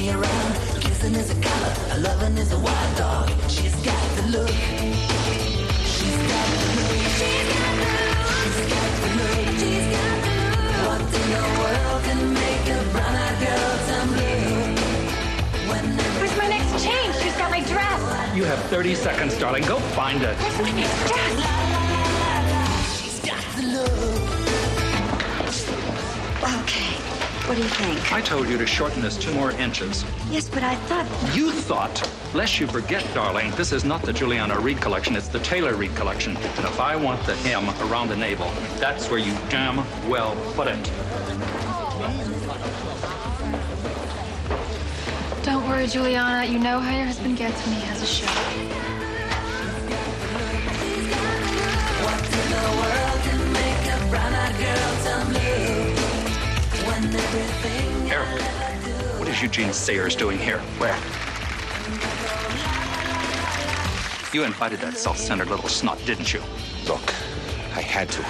me around. Kissing is a color, a loving is a wild dog. She's got the look. She's got the look. She's got the look. She's got the look. What in the world can make a brown-eyed girl turn blue? Where's my next change? She's got my dress. You have 30 seconds, darling. Go find it. Where's my next dress? She's got the look. Okay. What do you think? I told you to shorten this 2 more inches. Yes, but I thought... You thought. Lest you forget, darling, this is not the Juliana Reed collection. It's the Taylor Reed collection. And if I want the hem around the navel, that's where you damn well put it. Don't worry, Juliana. You know how your husband gets when he has a show. What in the world can make a brown-eyed girl turn blue? When everything Eric, what is Eugene Sayers doing here? Where? You invited that self-centered little snot, didn't you? Look, I had to.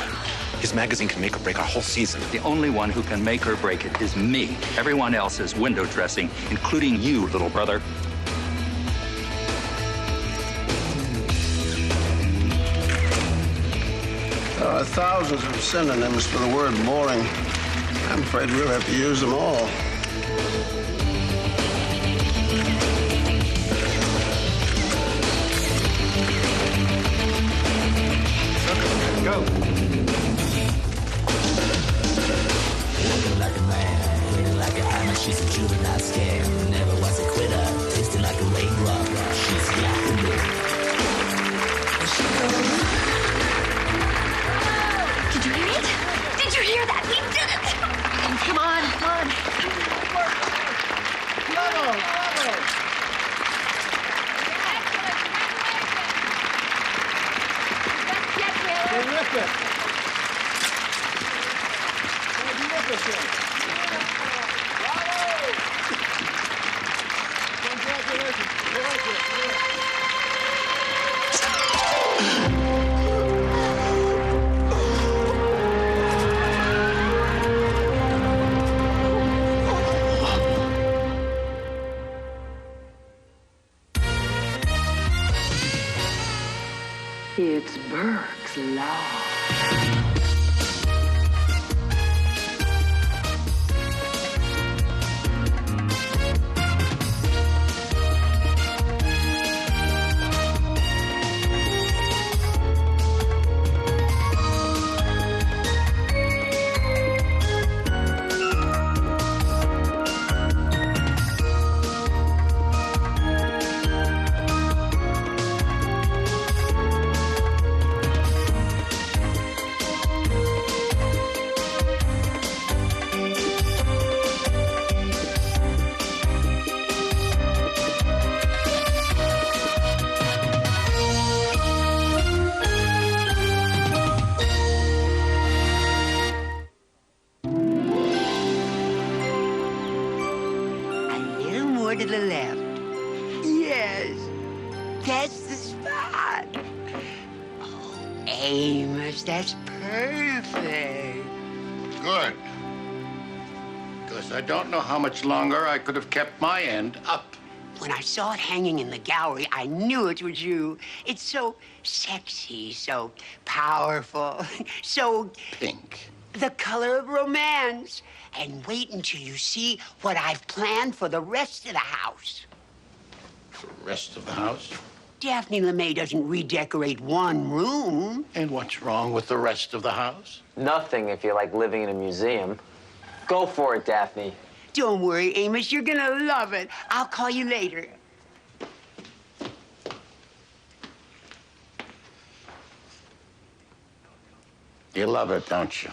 His magazine can make or break our whole season. The only one who can make or break it is me. Everyone else is window dressing, including you, little brother. There are thousands of synonyms for the word boring. I'm afraid we'll have to use them all. Go. looking like a man, hitting like a hammer. She's a juvenile scam. Never was a quitter, tasted like a raindrop. She's got the look. She goes. Did you hear it? Did you hear that? We did it! Come on, come on. Bravo, bravo. Terrific. Magnificent. Bravo. Congratulations. It's Burke's Law. To the left. Yes, that's the spot. Oh, Amos, that's perfect. Good. Because I don't know how much longer I could have kept my end up. When I saw it hanging in the gallery, I knew it was you. It's so sexy, so powerful, so... Pink. The color of romance. And wait until you see what I've planned for the rest of the house. The rest of the house? Daphne LeMay doesn't redecorate one room. And what's wrong with the rest of the house? Nothing if you like living in a museum. Go for it, Daphne. Don't worry, Amos. You're gonna love it. I'll call you later. You love it, don't you?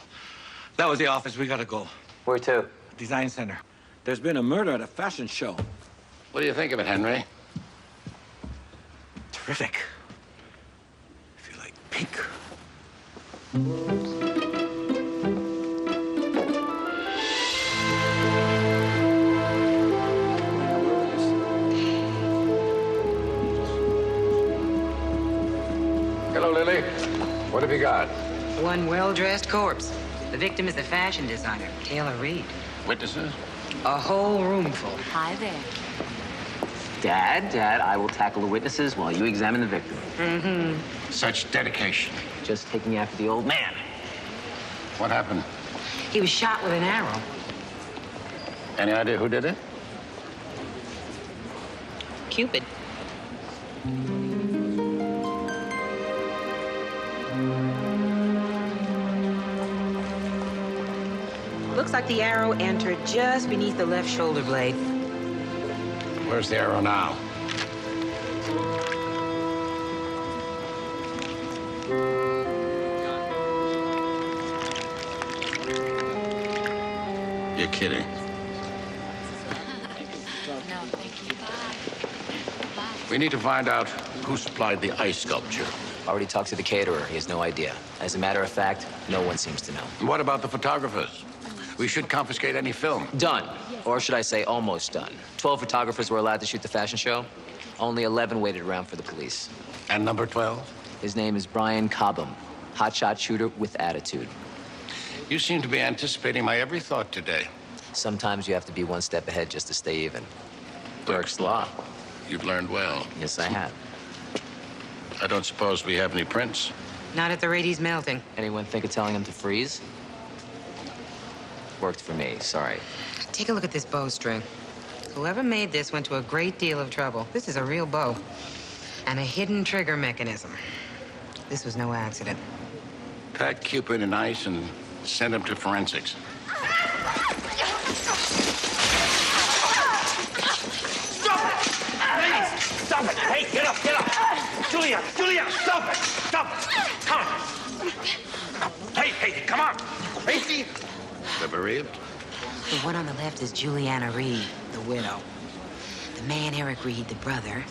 That was the office. We gotta go. Where to? Design Center. There's been a murder at a fashion show. What do you think of it, Henry? Terrific. I feel like pink. Hello, Lily. What have you got? One well-dressed corpse. The victim is the fashion designer, Taylor Reed. Witnesses? A whole room full. Hi there. Dad, I will tackle the witnesses while you examine the victim. Mm-hmm. Such dedication. Just taking after the old man. What happened? He was shot with an arrow. Any idea who did it? Cupid. Looks like the arrow entered just beneath the left shoulder blade. Where's the arrow now? You're kidding. No, thank you. Bye. We need to find out who supplied the ice sculpture. Already talked to the caterer. He has no idea. As a matter of fact, no one seems to know. And what about the photographers? We should confiscate any film. Done. Or should I say almost done. 12 photographers were allowed to shoot the fashion show. Only 11 waited around for the police. And number 12? His name is Brian Cobham. Hotshot shooter with attitude. You seem to be anticipating my every thought today. Sometimes you have to be one step ahead just to stay even. Burke's Law. You've learned well. Yes, I have. I don't suppose we have any prints. Not at the rate he's melting. Anyone think of telling him to freeze? Worked for me, sorry. Take a look at this bowstring. Whoever made this went to a great deal of trouble. This is a real bow. And a hidden trigger mechanism. This was no accident. Pack Cupid in ice and send him to forensics. Stop it! Hey, get up, get up! Julia, stop it! Stop it! Come on! Hey, come on! Crazy? The bereaved? The one on the left is Juliana Reed, the widow. The man, Eric Reed, the brother.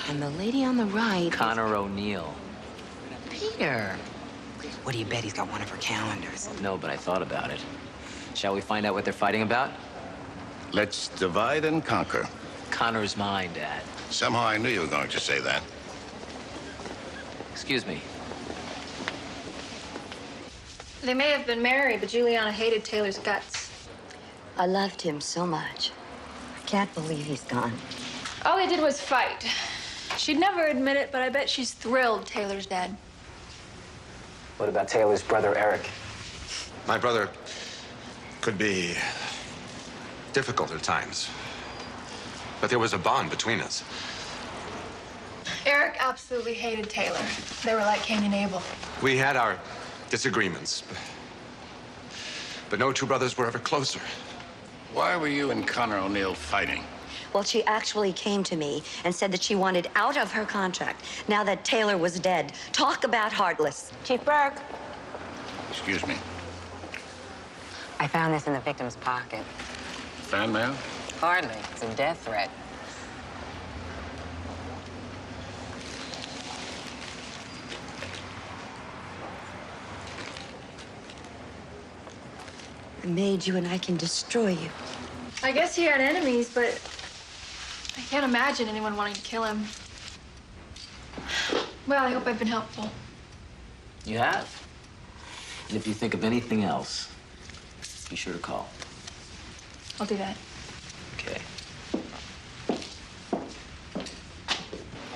And the lady on the right... Connor O'Neill. Peter. What do you bet he's got one of her calendars? No, but I thought about it. Shall we find out what they're fighting about? Let's divide and conquer. Connor's mine, Dad. Somehow I knew you were going to say that. Excuse me. They may have been married, but Juliana hated Taylor's guts. I loved him so much. I can't believe he's gone. All they did was fight. She'd never admit it, but I bet she's thrilled Taylor's dead. What about Taylor's brother, Eric? My brother could be difficult at times. But there was a bond between us. Eric absolutely hated Taylor. They were like Cain and Abel. We had our disagreements. But no two brothers were ever closer. Why were you and Connor O'Neill fighting? Well, she actually came to me and said that she wanted out of her contract now that Taylor was dead. Talk about heartless. Chief Burke. Excuse me. I found this in the victim's pocket. Fan mail? Hardly. It's a death threat. I made you and I can destroy you. I guess he had enemies, but I can't imagine anyone wanting to kill him. Well, I hope I've been helpful. You have. And if you think of anything else, be sure to call. I'll do that. Okay.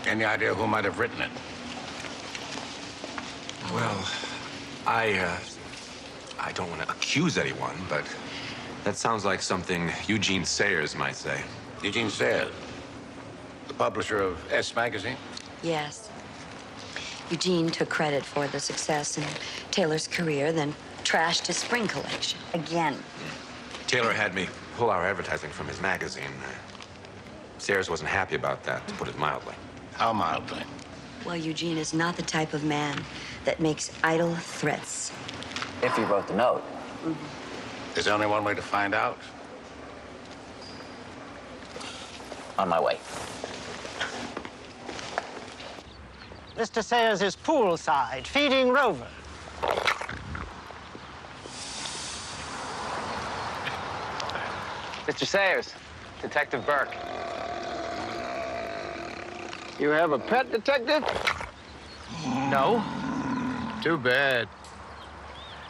Any idea who might have written it? Well, I don't want to accuse anyone, but that sounds like something Eugene Sayers might say. Eugene Sayers, the publisher of S Magazine? Yes. Eugene took credit for the success in Taylor's career, then trashed his spring collection again. Taylor had me pull our advertising from his magazine. Sayers wasn't happy about that, to put it mildly. How mildly? Well, Eugene is not the type of man that makes idle threats. If he wrote the note. There's only one way to find out. On my way. Mr. Sayers is poolside, feeding Rover. Mr. Sayers, Detective Burke. You have a pet, detective? No. Too bad.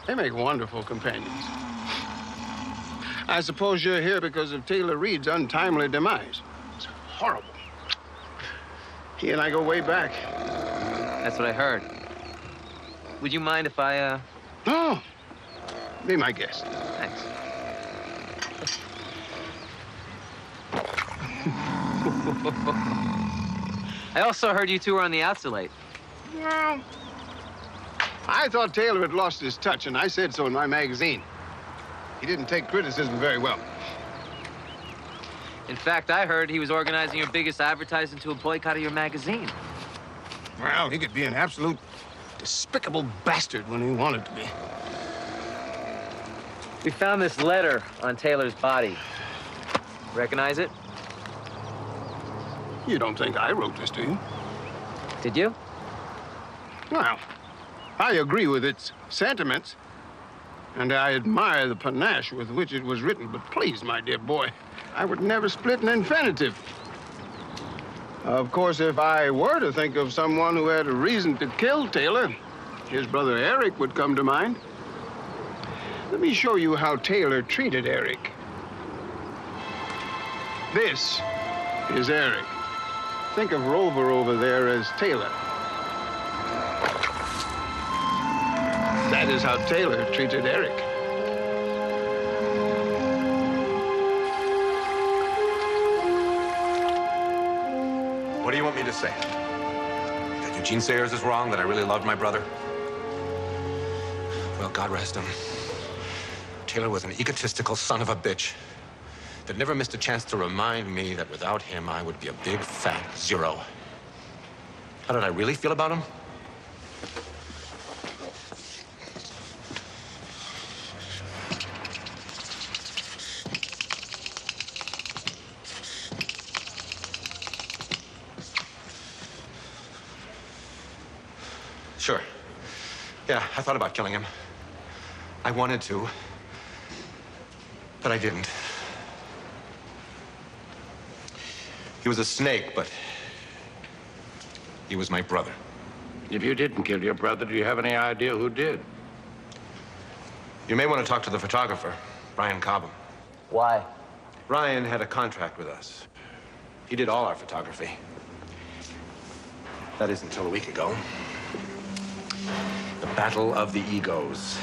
They make wonderful companions. I suppose you're here because of Taylor Reed's untimely demise. It's horrible. He and I go way back. That's what I heard. Would you mind if I, No. Be my guest. Thanks. I also heard you two were on the outs late. Well, I thought Taylor had lost his touch, and I said so in my magazine. He didn't take criticism very well. In fact, I heard he was organizing your biggest advertising to a boycott of your magazine. Well, he could be an absolute despicable bastard when he wanted to be. We found this letter on Taylor's body. Recognize it? You don't think I wrote this, do you? Did you? Well, I agree with its sentiments, and I admire the panache with which it was written. But please, my dear boy, I would never split an infinitive. Of course, if I were to think of someone who had a reason to kill Taylor, his brother Eric would come to mind. Let me show you how Taylor treated Eric. This is Eric. Think of Rover over there as Taylor. That is how Taylor treated Eric. What do you want me to say? That Eugene Sayers is wrong, that I really loved my brother? Well, God rest him. Taylor was an egotistical son of a bitch that never missed a chance to remind me that without him, I would be a big, fat zero. How did I really feel about him? Sure. Yeah, I thought about killing him. I wanted to, but I didn't. He was a snake, but he was my brother. If you didn't kill your brother, do you have any idea who did? You may want to talk to the photographer, Brian Cobham. Why? Ryan had a contract with us. He did all our photography. That is until a week ago. The Battle of the Egos.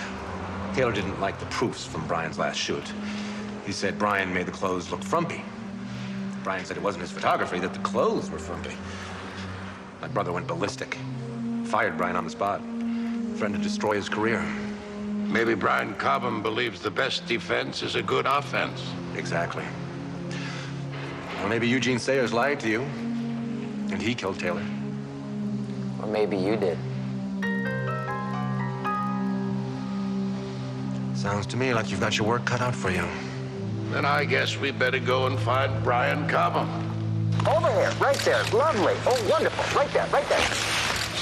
Taylor didn't like the proofs from Brian's last shoot. He said Brian made the clothes look frumpy. Brian said it wasn't his photography, that the clothes were frumpy. My brother went ballistic. Fired Brian on the spot. Threatened to destroy his career. Maybe Brian Cobham believes the best defense is a good offense. Exactly. Or maybe Eugene Sayers lied to you, and he killed Taylor. Or maybe you did. Sounds to me like you've got your work cut out for you. Then I guess we better go and find Brian Cobham. Over here, right there. Lovely. Oh, wonderful. Right there, right there.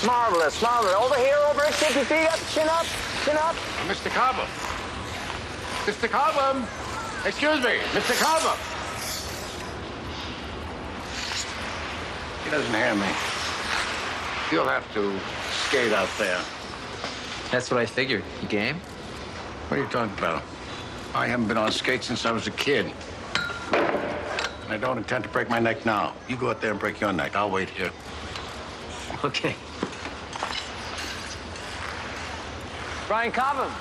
Marvelous, marvelous. Over here, over it. Keep your feet up, chin up, chin up. Mr. Cobham. Mr. Cobham. Excuse me, Mr. Cobham. He doesn't hear me. You'll have to skate out there. That's what I figured. You game? What are you talking about? I haven't been on skates since I was a kid. And I don't intend to break my neck now. You go out there and break your neck. I'll wait here. Okay. Brian Cobham.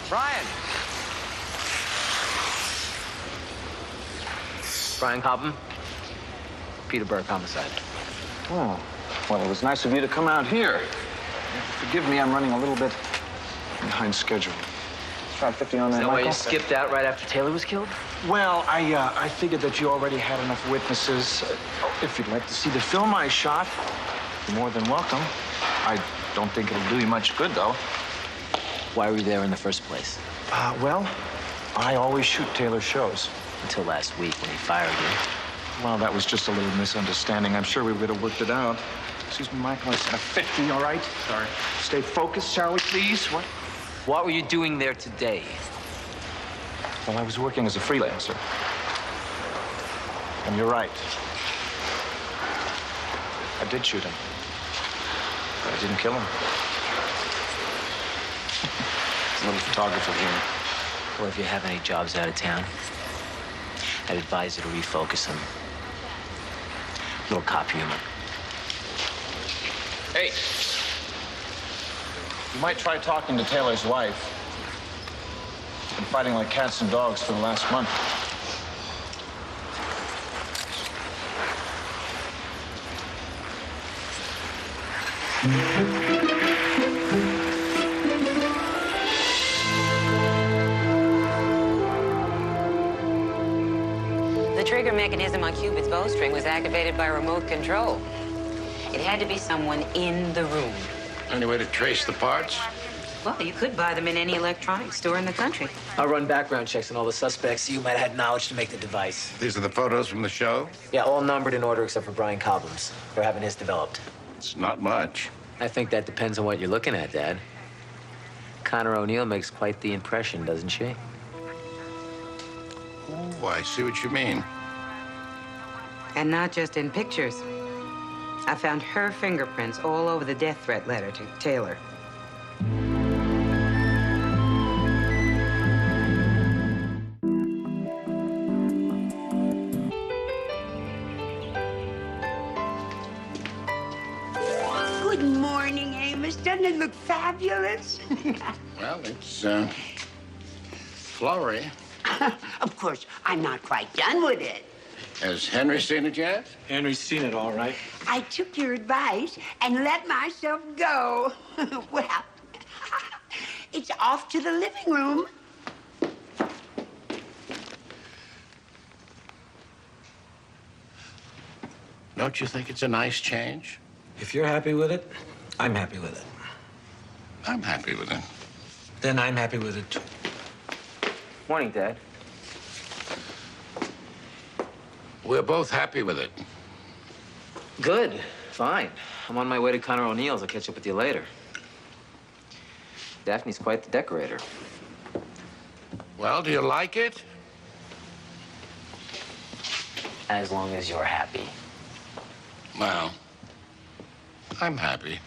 Brian. Brian Cobham. Peter Burke, homicide. Oh, well, it was nice of you to come out here. Forgive me, I'm running a little bit behind schedule. Try 50 on that, Is that why Michael? you skipped out right after Taylor was killed? Well, I figured that you already had enough witnesses. If you'd like to see the film I shot, you're more than welcome. I don't think it'll do you much good, though. Why were you there in the first place? Well, I always shoot Taylor's shows. Until last week when he fired you. Well, that was just a little misunderstanding. I'm sure we would have worked it out. Excuse me, Michael, I said a 50, all right? Sorry. Stay focused, shall we, please? What? What were you doing there today? Well, I was working as a freelancer. And you're right. I did shoot him. But I didn't kill him. It's a little photographer here. Or if you have any jobs out of town, I'd advise you to refocus them. Little cop humor. Hey. You might try talking to Taylor's wife. Been fighting like cats and dogs for the last month. The trigger mechanism on Cupid's bowstring was activated by remote control. It had to be someone in the room. Any way to trace the parts? Well, you could buy them in any electronics store in the country. I'll run background checks on all the suspects. You might have had knowledge to make the device. These are the photos from the show? Yeah, all numbered in order except for Brian Cobham's. We're having his developed. It's not much. I think that depends on what you're looking at, Dad. Connor O'Neill makes quite the impression, doesn't she? Oh, I see what you mean. And not just in pictures. I found her fingerprints all over the death threat letter to Taylor. Good morning, Amos. Doesn't it look fabulous? Well, it's, flowery. Of course, I'm not quite done with it. Has Henry seen it yet? Henry's seen it all right. I took your advice and let myself go. Well, it's off to the living room. Don't you think it's a nice change? If you're happy with it, I'm happy with it. I'm happy with it. Then I'm happy with it, too. Morning, Dad. We're both happy with it. Good. Fine. I'm on my way to Connor O'Neill's. I'll catch up with you later. Daphne's quite the decorator. Well, do you like it? As long as you're happy. Well, I'm happy.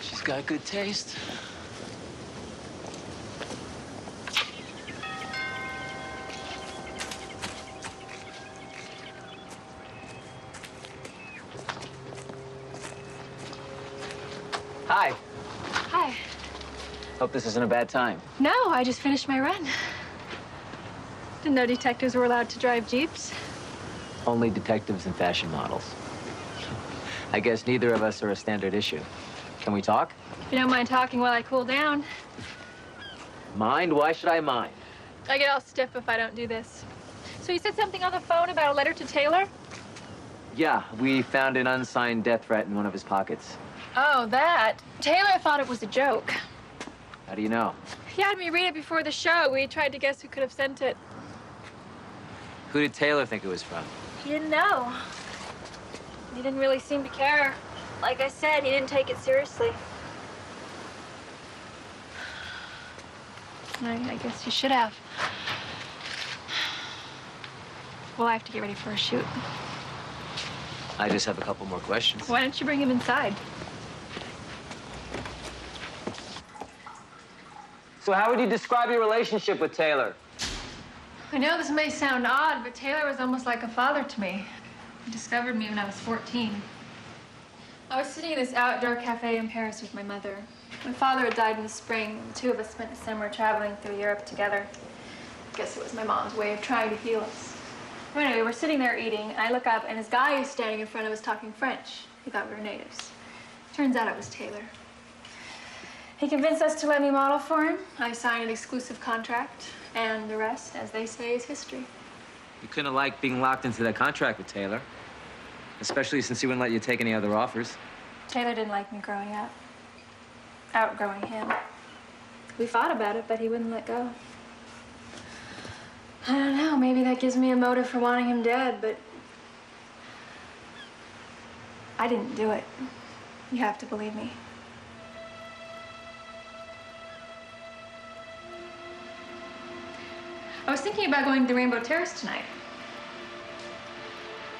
She's got good taste. Hi. Hi. Hope this isn't a bad time. No, I just finished my run. Didn't know detectives were allowed to drive Jeeps. Only detectives and fashion models. I guess neither of us are a standard issue. Can we talk? If you don't mind talking while I cool down. Mind? Why should I mind? I get all stiff if I don't do this. So you said something on the phone about a letter to Taylor? Yeah, we found an unsigned death threat in one of his pockets. Oh, that. Taylor thought it was a joke. How do you know? He had me read it before the show. We tried to guess who could have sent it. Who did Taylor think it was from? He didn't know. He didn't really seem to care. Like I said, he didn't take it seriously. I guess you should have. Well, I have to get ready for a shoot. I just have a couple more questions. Why don't you bring him inside? So how would you describe your relationship with Taylor? I know this may sound odd, but Taylor was almost like a father to me. He discovered me when I was 14. I was sitting in this outdoor cafe in Paris with my mother. My father had died in the spring. The two of us spent a summer traveling through Europe together. I guess it was my mom's way of trying to heal us. Well, anyway, we're sitting there eating, and I look up, and this guy who's standing in front of us talking French. He thought we were natives. Turns out it was Taylor. He convinced us to let me model for him. I signed an exclusive contract, and the rest, as they say, is history. You couldn't have liked being locked into that contract with Taylor. Especially since he wouldn't let you take any other offers. Taylor didn't like me growing up. Outgrowing him. We fought about it, but he wouldn't let go. I don't know, maybe that gives me a motive for wanting him dead, but I didn't do it. You have to believe me. I was thinking about going to the Rainbow Terrace tonight.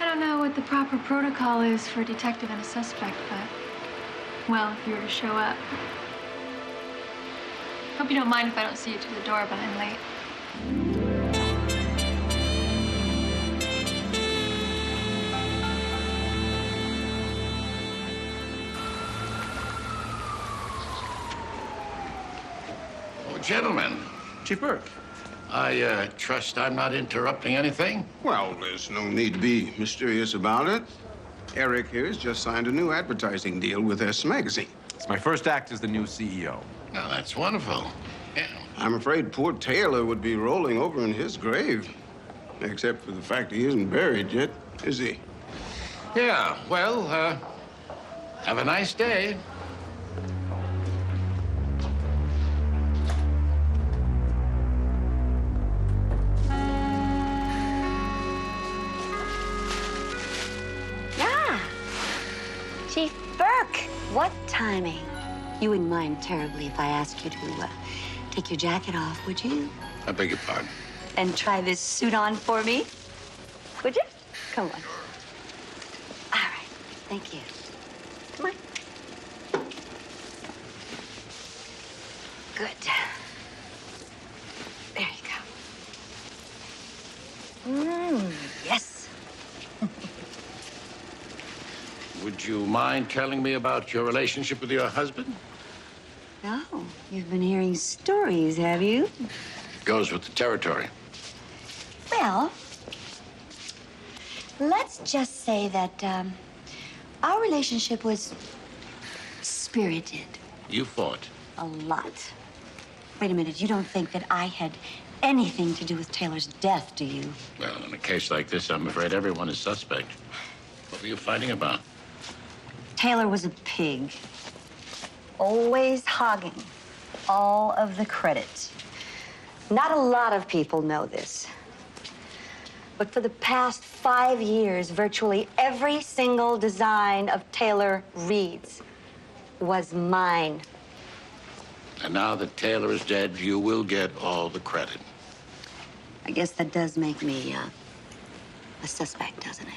I don't know what the proper protocol is for a detective and a suspect, but, well, if you were to show up. Hope you don't mind if I don't see you to the door, but I'm late. Oh, gentlemen. Chief Burke. I trust I'm not interrupting anything? Well, there's no need to be mysterious about it. Eric here has just signed a new advertising deal with S Magazine. It's my first act as the new CEO. Now, that's wonderful. Yeah. I'm afraid poor Taylor would be rolling over in his grave. Except for the fact he isn't buried yet, is he? Yeah, well, have a nice day. Chief Burke, what timing? You wouldn't mind terribly if I asked you to take your jacket off, would you? I beg your pardon. And try this suit on for me? Would you? Come on. All right. Thank you. Come on. Good. There you go. Yes. Would you mind telling me about your relationship with your husband? No. You've been hearing stories, have you? Goes with the territory. Well, let's just say that our relationship was spirited. You fought. A lot. Wait a minute. You don't think that I had anything to do with Taylor's death, do you? Well, in a case like this, I'm afraid everyone is suspect. What were you fighting about? Taylor was a pig. Always hogging all of the credit. Not a lot of people know this. But for the past 5 years, virtually every single design of Taylor Reed's was mine. And now that Taylor is dead, you will get all the credit. I guess that does make me a suspect, doesn't it?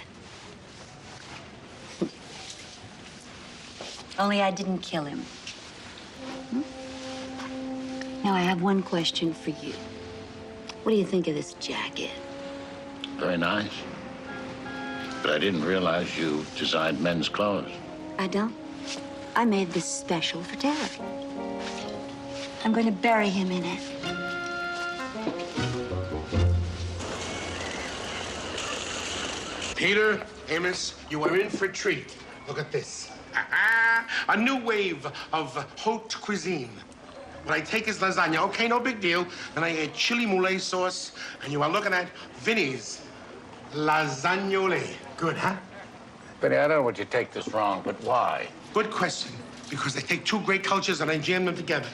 Only I didn't kill him. Now, I have one question for you. What do you think of this jacket? Very nice. But I didn't realize you designed men's clothes. I don't. I made this special for Taylor. I'm going to bury him in it. Peter, Amos, you are in for a treat. Look at this. A new wave of haute cuisine. What I take is lasagna. Okay, no big deal. Then I add chili moulet sauce, and you are looking at Vinny's lasagnole. Good, huh? Benny, I don't want you to take this wrong, but why? Good question. Because I take two great cultures and I jam them together.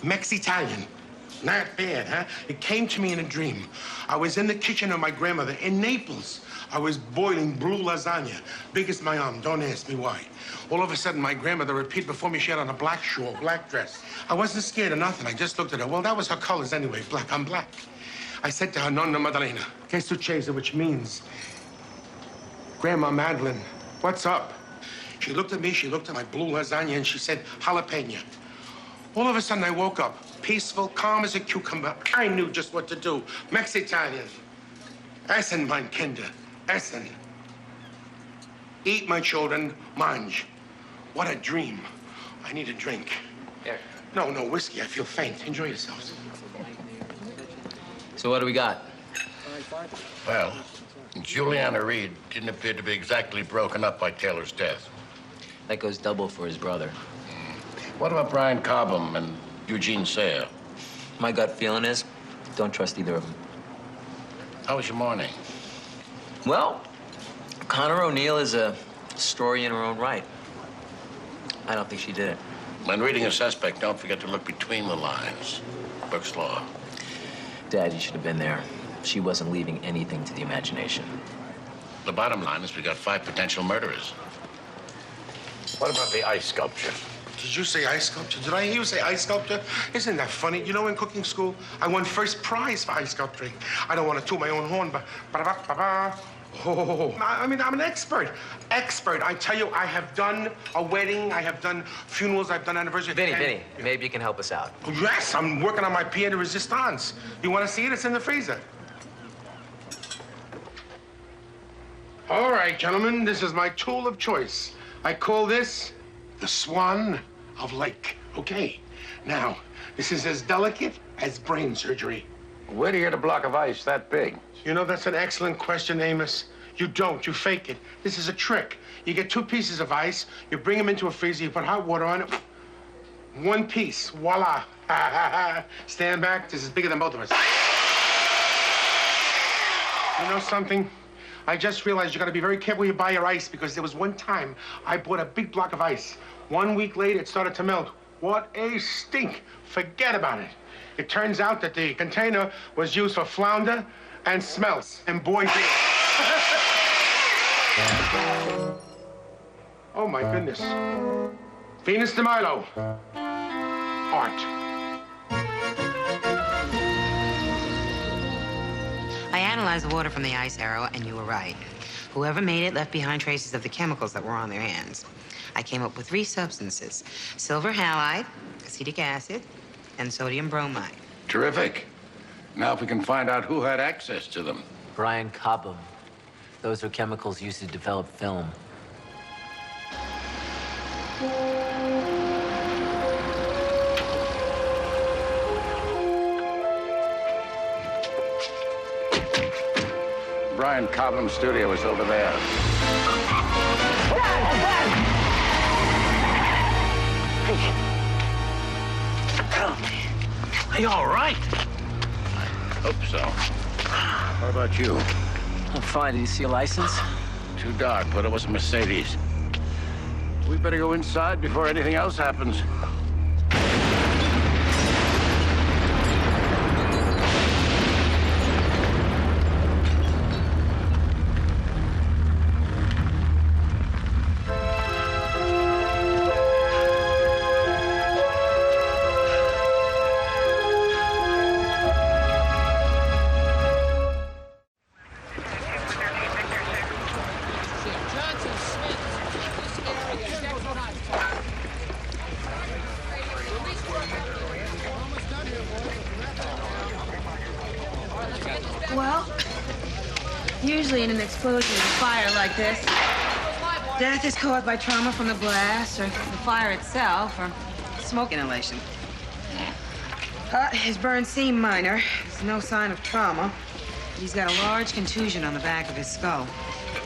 Mex-Italian. Not bad, huh? It came to me in a dream. I was in the kitchen of my grandmother in Naples. I was boiling blue lasagna, big as my arm. Don't ask me why. All of a sudden, my grandmother appeared before me. She had on a black shawl, black dress. I wasn't scared of nothing. I just looked at her. Well, that was her colors anyway, black on black. I said to her, Nonna Madalena, que succede, which means, Grandma Madeline, what's up? She looked at me, she looked at my blue lasagna, and she said, jalapeno. All of a sudden, I woke up, peaceful, calm as a cucumber. I knew just what to do. Mex-Italian. Essen, mein Kinder. Essen. Eat, my children, mange. What a dream. I need a drink. Here. No, whiskey. I feel faint. Enjoy yourselves. So what do we got? Well, Juliana Reed didn't appear to be exactly broken up by Taylor's death. That goes double for his brother. What about Brian Cobham and Eugene Sayer? My gut feeling is, don't trust either of them. How was your morning? Well, Connor O'Neill is a story in her own right. I don't think she did it. When reading a suspect, don't forget to look between the lines. Burke's Law. Dad, you should have been there. She wasn't leaving anything to the imagination. The bottom line is we got 5 potential murderers. What about the ice sculpture? Did you say ice sculpture? Did I hear you say ice sculpture? Isn't that funny? You know, in cooking school, I won first prize for ice sculpturing. I don't want to toot my own horn, but oh, I mean, I'm an expert. Expert. I tell you, I have done a wedding, I have done funerals, I've done anniversaries. Vinny, maybe you can help us out. Oh, yes, I'm working on my pied de resistance. You want to see it? It's in the freezer. All right, gentlemen, this is my tool of choice. I call this the Swan of Lake. Okay. Now, this is as delicate as brain surgery. Where do you get a block of ice that big? You know, that's an excellent question, Amos. You don't. You fake it. This is a trick. You get 2 pieces of ice, you bring them into a freezer, you put hot water on it. 1 piece. Voila. Stand back. This is bigger than both of us. You know something? I just realized you got to be very careful you buy your ice, because there was one time I bought a big block of ice. 1 week later, it started to melt. What a stink. Forget about it. It turns out that the container was used for flounder and smelts. And boy, did it. Oh, my goodness. Venus de Milo. Art. I analyzed the water from the ice arrow, and you were right. Whoever made it left behind traces of the chemicals that were on their hands. I came up with 3 substances: silver halide, acetic acid, and sodium bromide. Terrific. Now if we can find out who had access to them. Brian Cobham. Those are chemicals used to develop film. Brian Cobham's studio is over there. Are you all right? I hope so. What about you? I'm fine. Did you see a license? Too dark, but it was a Mercedes. We better go inside before anything else happens. Well, usually in an explosion or fire like this, death is caused by trauma from the blast, or the fire itself, or smoke inhalation. His burns seem minor. There's no sign of trauma. He's got a large contusion on the back of his skull.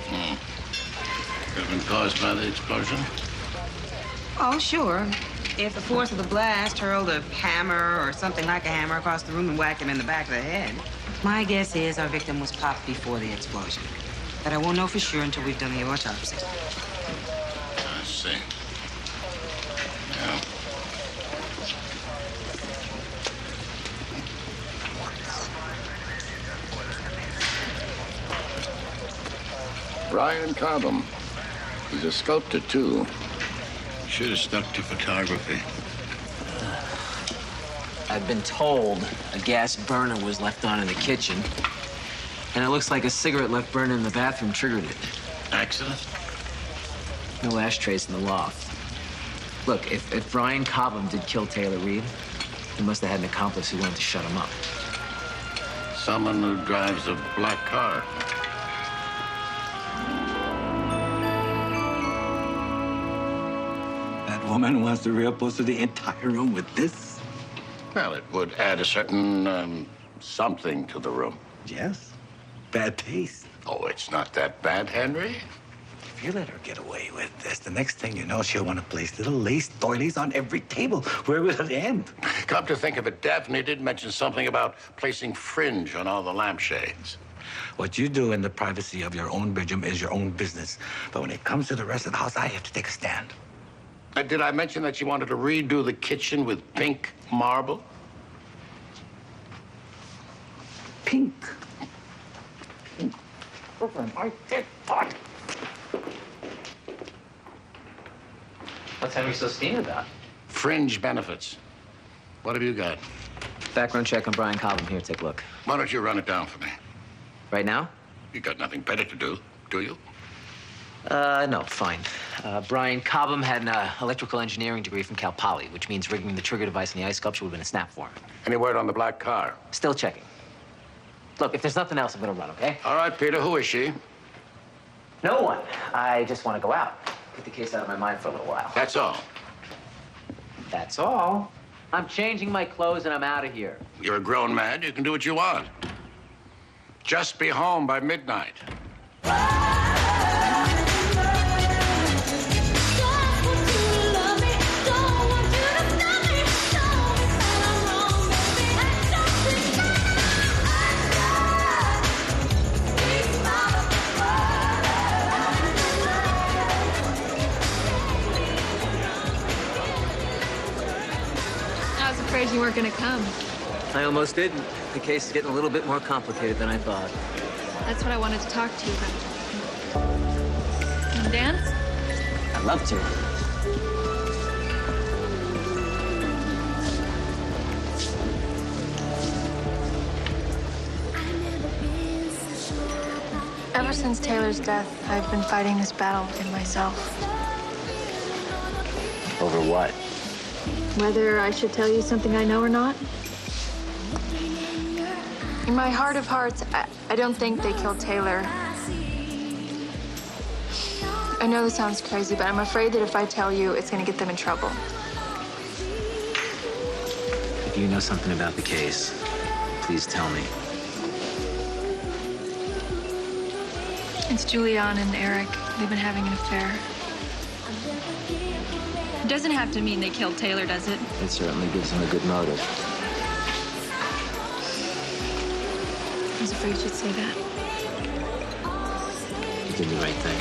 Could have been caused by the explosion? Oh, sure. If the force of the blast hurled a hammer or something like a hammer across the room and whacked him in the back of the head. My guess is our victim was popped before the explosion. But I won't know for sure until we've done the autopsy. I see. Yeah. Brian Cobham. He's a sculptor, too. Should have stuck to photography. I've been told a gas burner was left on in the kitchen, and it looks like a cigarette left burning in the bathroom triggered it. Accident? No ashtrays in the loft. Look, if Brian Cobham did kill Taylor Reed, he must have had an accomplice who wanted to shut him up. Someone who drives a black car. That woman wants to reupholster the entire room with this? Well, it would add a certain, something to the room. Yes. Bad taste. Oh, it's not that bad, Henry. If you let her get away with this, the next thing you know, she'll want to place little lace doilies on every table. Where will it end? Come to think of it, Daphne did mention something about placing fringe on all the lampshades. What you do in the privacy of your own bedroom is your own business. But when it comes to the rest of the house, I have to take a stand. Did I mention that she wanted to redo the kitchen with pink marble? Pink? I did what? What's Henry so steamed about? fringe benefits. What have you got? Background check on Brian Cobham. Here, take a look. Why don't you run it down for me? Right now? You got nothing better to do you? No, fine. Brian Cobham had an electrical engineering degree from Cal Poly, which means rigging the trigger device in the ice sculpture would have been a snap for him. Any word on the black car? Still checking. Look, if there's nothing else, I'm gonna run, okay? All right, Peter, who is she? No one. I just want to go out. Get the case out of my mind for a little while. That's all. That's all. I'm changing my clothes and I'm out of here. You're a grown man. You can do what you want. Just be home by midnight. I was afraid you weren't gonna come. I almost didn't. The case is getting a little bit more complicated than I thought. That's what I wanted to talk to you about. Wanna dance? I'd love to. Ever since Taylor's death, I've been fighting this battle within myself. Over what? Whether I should tell you something I know or not. In my heart of hearts, I don't think they killed Taylor. I know this sounds crazy, but I'm afraid that if I tell you, it's gonna get them in trouble. If you know something about the case, please tell me. It's Julianne and Eric. They've been having an affair. It doesn't have to mean they killed Taylor, does it? It certainly gives them a good motive. I was afraid you'd say that. You did the right thing.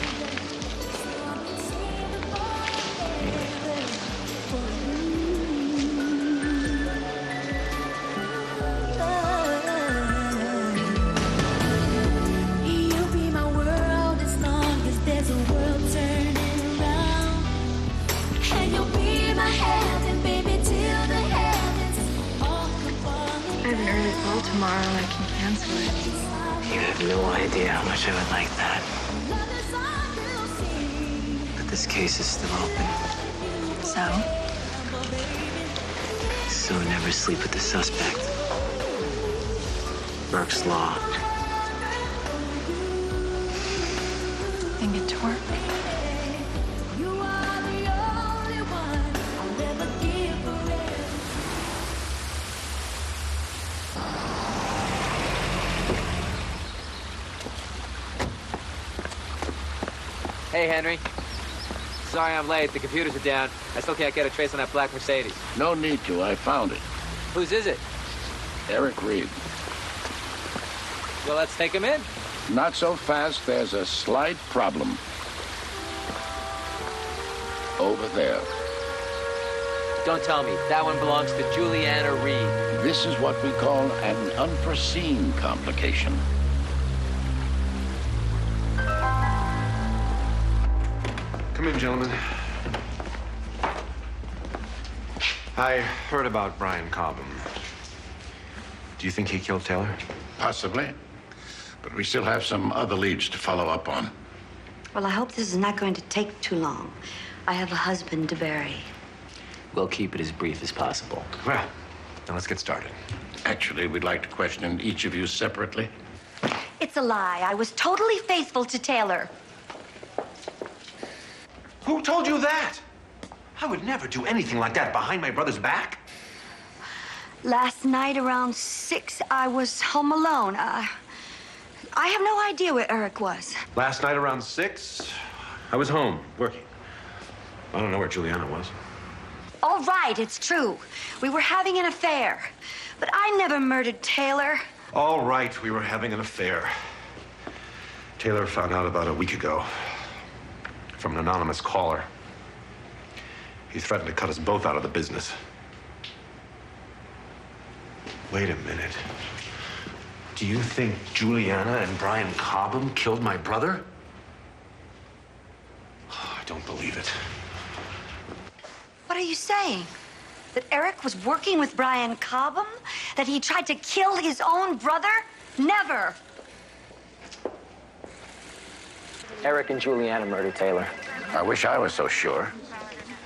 Tomorrow, I can cancel it. You have no idea how much I would like that. But this case is still open. So never sleep with the suspect. Burke's law. Then get to work. Hey, Henry. Sorry I'm late. The computers are down. I still can't get a trace on that black Mercedes. No need to. I found it. Whose is it? Eric Reed. Well, let's take him in. Not so fast. There's a slight problem. Over there. Don't tell me. That one belongs to Julianne Reed. This is what we call an unforeseen complication. Come in, gentlemen. I heard about Brian Cobham. Do you think he killed Taylor? Possibly. But we still have some other leads to follow up on. Well, I hope this is not going to take too long. I have a husband to bury. We'll keep it as brief as possible. Well, then let's get started. Actually, we'd like to question each of you separately. It's a lie. I was totally faithful to Taylor. Who told you that? I would never do anything like that behind my brother's back. Last night around 6, I was home alone. I have no idea where Eric was. Last night around 6, I was home, working. I don't know where Juliana was. All right, it's true. We were having an affair. But I never murdered Taylor. All right, we were having an affair. Taylor found out about a week ago from an anonymous caller. He threatened to cut us both out of the business. Wait a minute. Do you think Juliana and Brian Cobham killed my brother? Oh, I don't believe it. What are you saying? That Eric was working with Brian Cobham? That he tried to kill his own brother? Never. Eric and Juliana murdered Taylor. I wish I was so sure.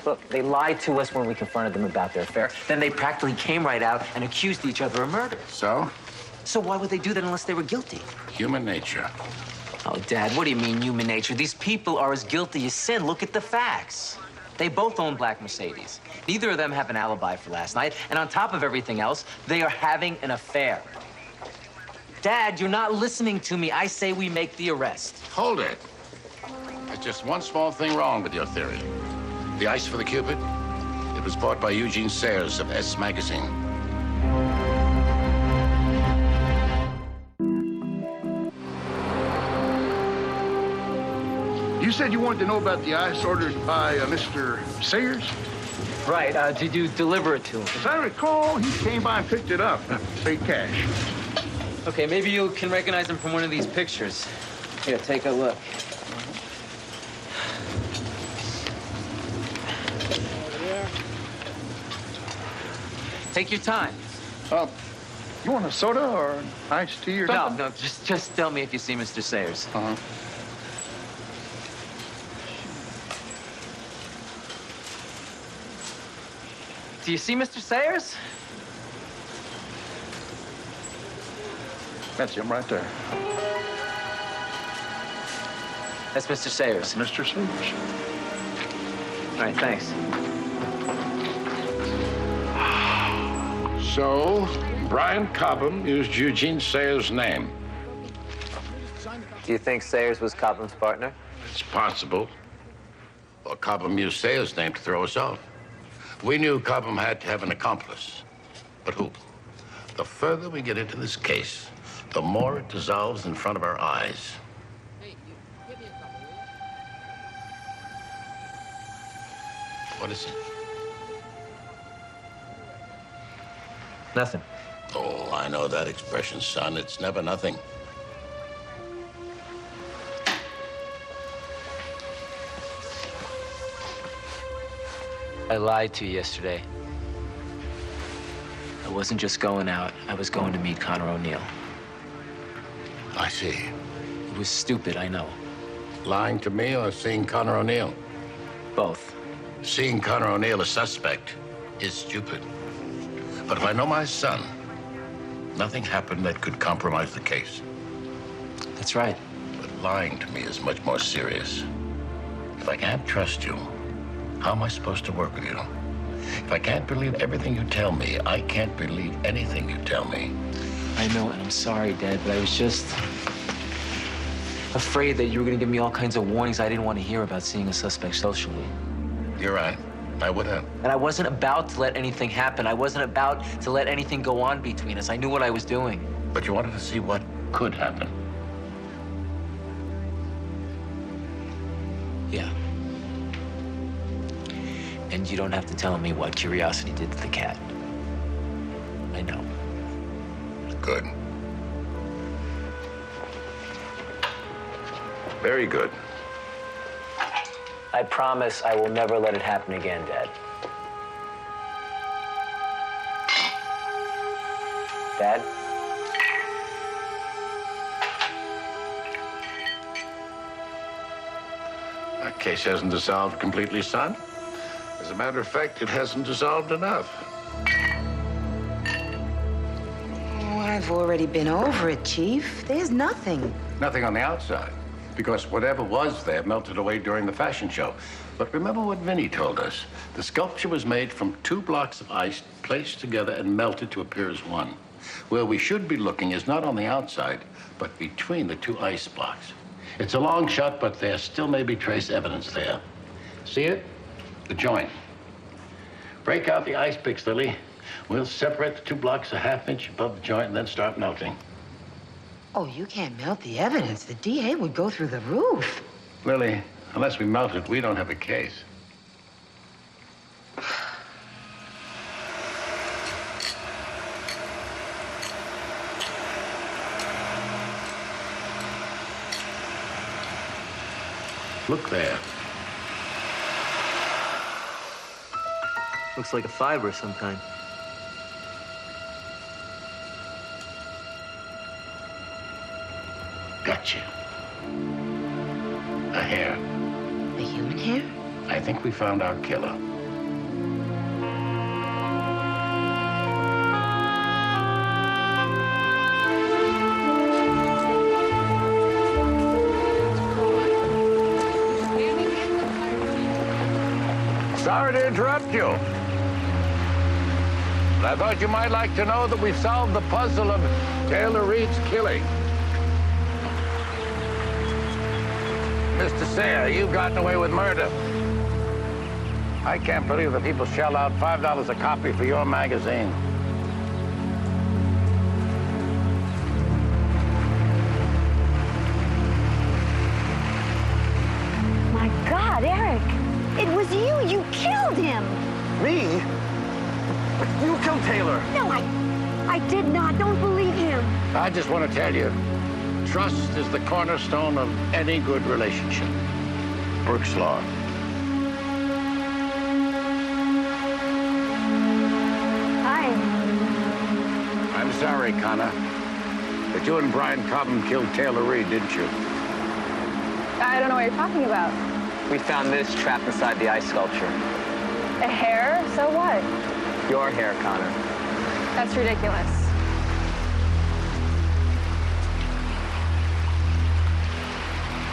Look, they lied to us when we confronted them about their affair. Then they practically came right out and accused each other of murder. So? So why would they do that unless they were guilty? Human nature. Oh, Dad, what do you mean human nature? These people are as guilty as sin. Look at the facts. They both own black Mercedes. Neither of them have an alibi for last night. And on top of everything else, they are having an affair. Dad, you're not listening to me. I say we make the arrest. Hold it. There's just one small thing wrong with your theory. The ice for the Cupid, it was bought by Eugene Sayers of S Magazine. You said you wanted to know about the ice ordered by Mr. Sayers? Right. Did you deliver it to him? As I recall, he came by and picked it up. Paid cash. Okay, maybe you can recognize him from one of these pictures. Here, take a look. Take your time. You want a soda or an iced tea or something? No, just tell me if you see Mr. Sayers. Uh-huh. Do you see Mr. Sayers? That's him right there. That's Mr. Sayers. Mr. Sayers. All right, thanks. So, Brian Cobham used Eugene Sayers' name. Do you think Sayers was Cobham's partner? It's possible. Or Cobham used Sayers' name to throw us off. We knew Cobham had to have an accomplice. But who? The further we get into this case, the more it dissolves in front of our eyes. What is it? Nothing. Oh, I know that expression, son. It's never nothing. I lied to you yesterday. I wasn't just going out. I was going to meet Connor O'Neill. I see. It was stupid, I know. Lying to me or seeing Connor O'Neill? Both. Seeing Connor O'Neill a suspect is stupid. But if I know my son, nothing happened that could compromise the case. That's right. But lying to me is much more serious. If I can't trust you, how am I supposed to work with you? If I can't believe everything you tell me, I can't believe anything you tell me. I know, and I'm sorry, Dad, but I was just afraid that you were going to give me all kinds of warnings I didn't want to hear about seeing a suspect socially. You're right. I would have. And I wasn't about to let anything happen. I wasn't about to let anything go on between us. I knew what I was doing. But you wanted to see what could happen. Yeah. And you don't have to tell me what curiosity did to the cat. I know. Good. Very good. I promise I will never let it happen again, Dad. Dad? That case hasn't dissolved completely, son. As a matter of fact, it hasn't dissolved enough. Oh, I've already been over it, Chief. There's nothing. Nothing on the outside, because whatever was there melted away during the fashion show. But remember what Vinny told us. The sculpture was made from 2 blocks of ice placed together and melted to appear as one. Where we should be looking is not on the outside, but between the 2 ice blocks. It's a long shot, but there still may be trace evidence there. See it? The joint. Break out the ice picks, Lily. We'll separate the 2 blocks a ½ inch above the joint and then start melting. Oh, you can't melt the evidence. The DA would go through the roof. Lily, unless we melt it, we don't have a case. Look there. Looks like a fiber of some kind. Gotcha. A hair. A human hair? I think we found our killer. Sorry to interrupt you. But I thought you might like to know that we solved the puzzle of Taylor Reed's killing. Mr. Sayer, you've gotten away with murder. I can't believe that people shell out $5 a copy for your magazine. My God, Eric, it was you. You killed him. Me? You killed Taylor. No, I did not. Don't believe him. I just want to tell you, trust is the cornerstone of any good relationship. Burke's Law. I'm sorry, Connor, but you and Brian Cobham killed Taylor Reed, didn't you? I don't know what you're talking about. We found this trapped inside the ice sculpture. A hair? So what? Your hair, Connor. That's ridiculous.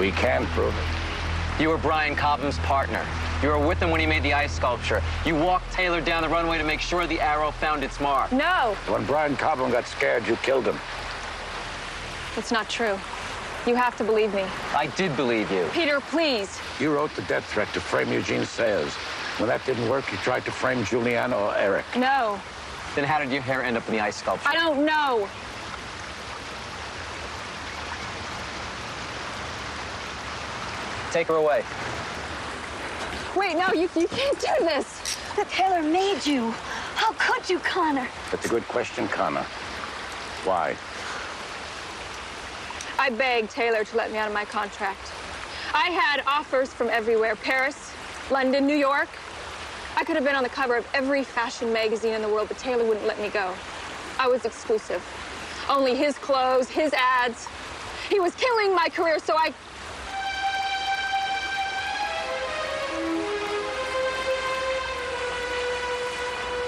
We can prove it. You were Brian Cobham's partner. You were with him when he made the ice sculpture. You walked Taylor down the runway to make sure the arrow found its mark. No. When Brian Cobham got scared, you killed him. It's not true. You have to believe me. I did believe you. Peter, please. You wrote the death threat to frame Eugene Sayers. When that didn't work, you tried to frame Juliana or Eric. No. Then how did your hair end up in the ice sculpture? I don't know. Take her away. Wait, no, you can't do this. The Taylor made you. How could you, Connor? That's a good question, Connor. Why? I begged Taylor to let me out of my contract. I had offers from everywhere. Paris, London, New York. I could have been on the cover of every fashion magazine in the world, but Taylor wouldn't let me go. I was exclusive. Only his clothes, his ads. He was killing my career, so I...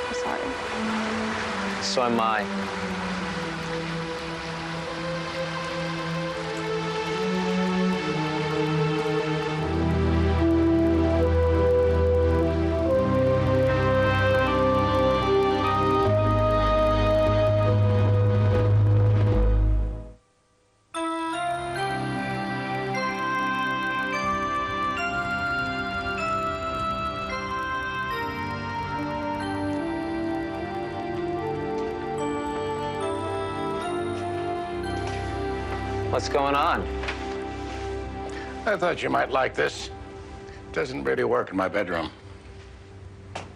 I'm sorry. So am I. What's going on? I thought you might like this. Doesn't really work in my bedroom.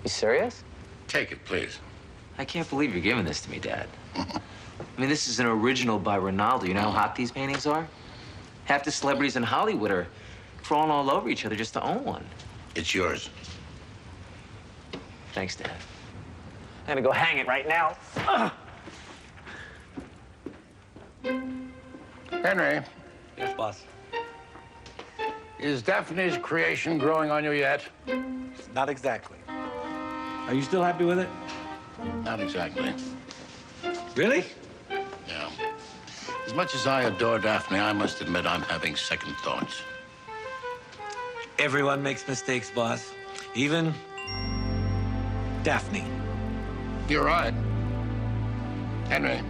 You serious? Take it, please. I can't believe you're giving this to me, Dad. I mean, this is an original by Ronaldo. You know how hot these paintings are? Half the celebrities in Hollywood are crawling all over each other just to own one. It's yours. Thanks, Dad. I'm gonna go hang it right now. Henry. Yes, boss. Is Daphne's creation growing on you yet? Not exactly. Are you still happy with it? Not exactly. Really? Yeah. As much as I adore Daphne, I must admit I'm having second thoughts. Everyone makes mistakes, boss. Even Daphne. You're right. Henry,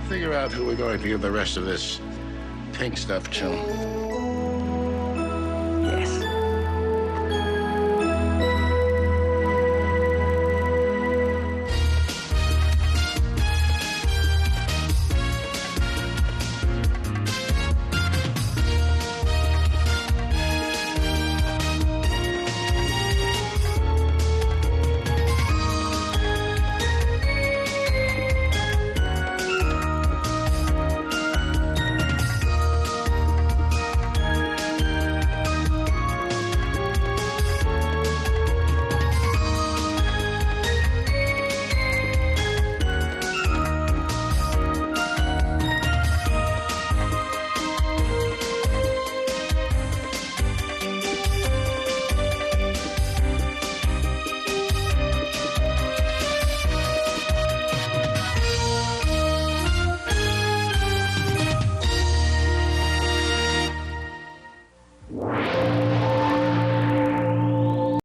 figure out who we're going to give the rest of this pink stuff to.